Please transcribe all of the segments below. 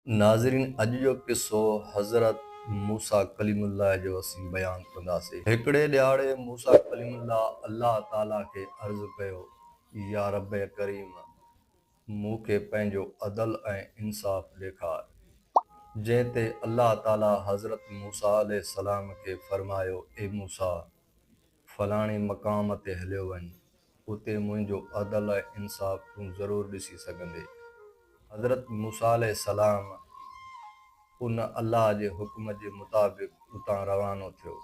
नाज़रीन, अॼु जो किस्सो हज़रत मूसा कलीमुल्लाह जो असीं बयानु कंदासीं। हिकिड़े ॾियारे मूसा कलीमुल्लाह अल्लाह ताला खे अर्ज़ु कयो, या रब करीम, मूंखे पंहिंजो अदल ऐं इंसाफ़ ॾेखार। जंहिं ते अल्लाह ताला हज़रत मूसा अलैहिस्सलाम खे फरमायो, ए मूसा, फलाणे मक़ाम ते हलियो वञ, उते मुंहिंजो अदल ऐं इंसाफ़ तूं ज़रूरु ॾिसी सघंदे। हज़रत मूसा अलैहिस्सलाम उन अल्लाह जे हुक्म जे मुताबिक़ उतां रवानो थियो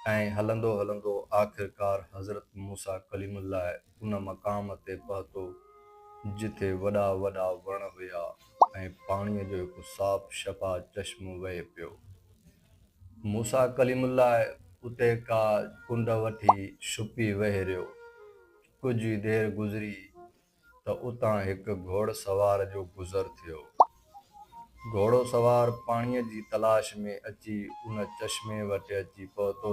ऐं हलंदो हलंदो आख़िरकार हज़रत मूसा कलीमुल्लाह उन मक़ाम ते पहुतो जिथे वॾा वॾा वण हुया ऐं पाणीअ जो हिकु साफ़ शफ़ा चश्मो वहे पियो। मूसा कलीमुल्लाह उते का कुंड वठी छुपी वेही रहियो। कुझु ई देरि गुज़री त उतां हिकु घोड़सवार जो गुज़र थियो। घोड़ो सवार पाणीअ जी तलाश में अची उन चश्मे वटि अची पहुतो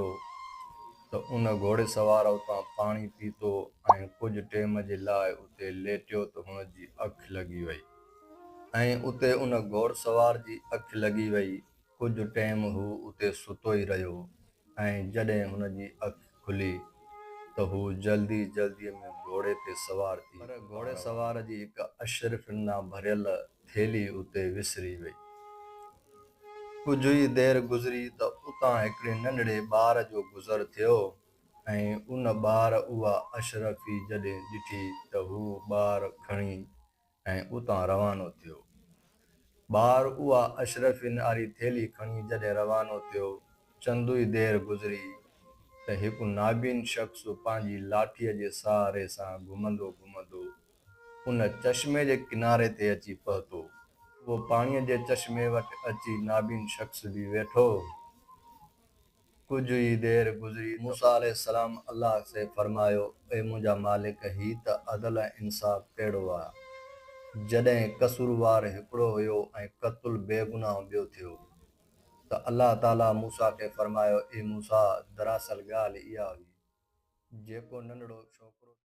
त उन घोड़े सवार उतां पाणी पीतो ऐं कुझु टेम जे लाइ उते लेटियो त हुन जी अखि लॻी वई ऐं उते उन घोड़सवार जी अखि लॻी वई। कुझु टेम हू उते सुतो ई रहियो ऐं जॾहिं हुन जी अखि खुली त हू जल्दीअ में घोड़े ते सवार थी, पर घोड़े सवार जी हिकु अशरफिन सां भरियल थेली उते विसरी वई। कुझु ई देरि गुज़री त उतां हिकिड़े नंढड़े ॿार जो गुज़र थियो ऐं उन ॿार उहा अशरफी जॾहिं ॾिठी त हू ॿार खणी ऐं उतां रवानो थियो। ॿार उहा अशरफिन वारी थेली खणी जॾहिं रवानो थियो, चंद ई देरि गुज़री त हिकु नाबीन शख़्स पंहिंजी लाठीअ जे सहारे सां घुमंदो घुमंदो उन चश्मे जे किनारे ते अची पहुतो। वो पाणीअ जे चश्मे वटि अची नाबीन शख़्स बि वेठो। कुझु ई देरि गुज़री, मूसा अलैहिस्सलाम अल्लाह से फरमायो, ए मुंहिंजा मालिक, ही त अदल ऐं इंसाफ़ कहिड़ो आहे जॾहिं कसूरवार हिकिड़ो हुयो ऐं क़त्ल बेगुनाह ॿियो थियो। त अल्लाह ताला मूसा खे फरमायो, ए मूसा, दरअसल ॻाल्हि इहा हुई, जेको नंढड़ो छोकिरो